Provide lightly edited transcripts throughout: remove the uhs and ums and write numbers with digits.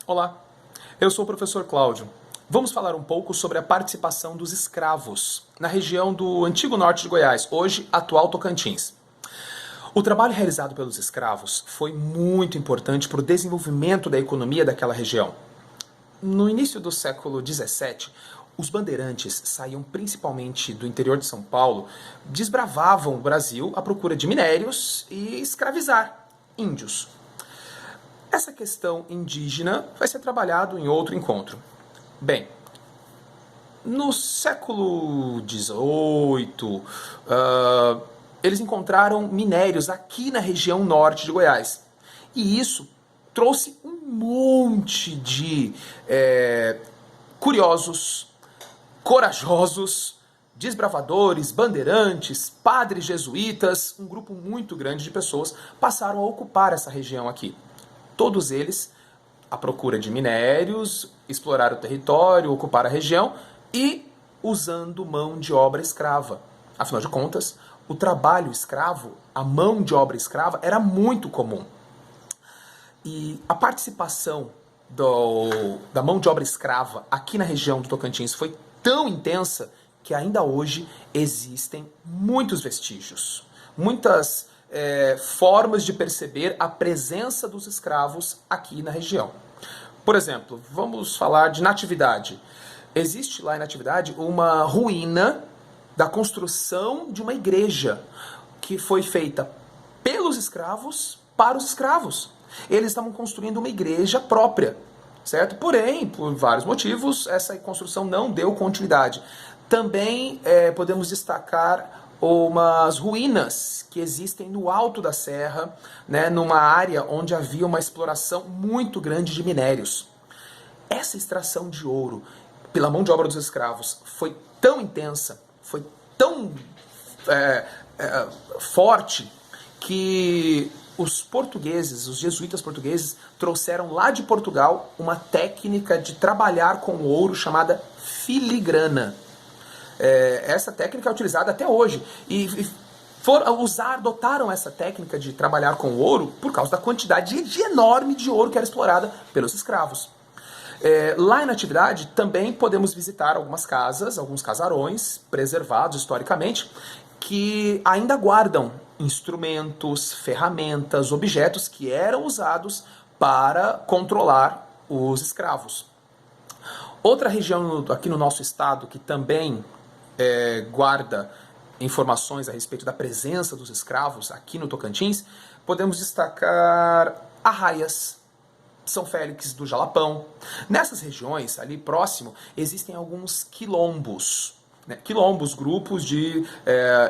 Olá, eu sou o professor Cláudio. Vamos falar um pouco sobre a participação dos escravos na região do antigo norte de Goiás, hoje atual Tocantins. O trabalho realizado pelos escravos foi muito importante para o desenvolvimento da economia daquela região. No início do século XVII, os bandeirantes saíam principalmente do interior de São Paulo, desbravavam o Brasil à procura de minérios e escravizar índios. Essa questão indígena vai ser trabalhado em outro encontro. Bem, no século XVIII, eles encontraram minérios aqui na região norte de Goiás. E isso trouxe um monte de curiosos, corajosos, desbravadores, bandeirantes, padres jesuítas, um grupo muito grande de pessoas passaram a ocupar essa região aqui. Todos eles à procura de minérios, explorar o território, ocupar a região e usando mão de obra escrava. Afinal de contas, o trabalho escravo, a mão de obra escrava, era muito comum. E a participação da mão de obra escrava aqui na região do Tocantins foi tão intensa que ainda hoje existem muitos vestígios, muitas formas de perceber a presença dos escravos aqui na região. Por exemplo, vamos falar de Natividade. Existe lá em Natividade uma ruína da construção de uma igreja que foi feita pelos escravos para os escravos. Eles estavam construindo uma igreja própria, certo? Porém, por vários motivos, essa construção não deu continuidade. Também podemos destacar umas ruínas que existem no alto da serra, né, numa área onde havia uma exploração muito grande de minérios. Essa extração de ouro pela mão de obra dos escravos foi tão intensa, foi tão forte, que os portugueses, os jesuítas portugueses, trouxeram lá de Portugal uma técnica de trabalhar com o ouro chamada filigrana. Essa técnica é utilizada até hoje e adotaram essa técnica de trabalhar com ouro por causa da quantidade enorme de ouro que era explorada pelos escravos. Lá em Natividade também podemos visitar algumas casas, alguns casarões preservados historicamente que ainda guardam instrumentos, ferramentas, objetos que eram usados para controlar os escravos. Outra região aqui no nosso estado que também guarda informações a respeito da presença dos escravos aqui no Tocantins, podemos destacar Arraias, São Félix do Jalapão. Nessas regiões, ali próximo, existem alguns quilombos. Quilombos, grupos de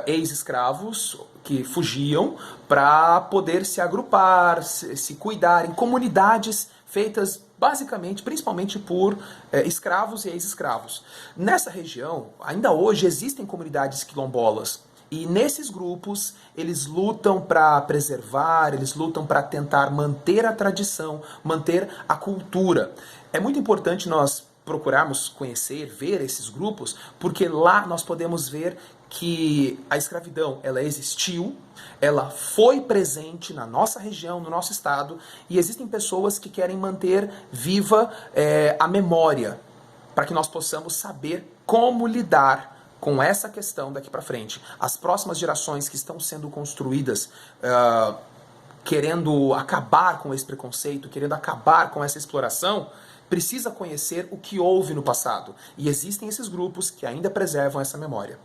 ex-escravos que fugiam para poder se agrupar, se cuidar em comunidades feitas basicamente, principalmente por escravos e ex-escravos. Nessa região, ainda hoje, existem comunidades quilombolas. E nesses grupos, eles lutam para preservar, eles lutam para tentar manter a tradição, manter a cultura. É muito importante nós procurarmos conhecer, ver esses grupos, porque lá nós podemos ver que a escravidão, ela existiu, ela foi presente na nossa região, no nosso estado, e existem pessoas que querem manter viva a memória, para que nós possamos saber como lidar com essa questão daqui para frente. As próximas gerações que estão sendo construídas, querendo acabar com esse preconceito, querendo acabar com essa exploração, precisa conhecer o que houve no passado. E existem esses grupos que ainda preservam essa memória.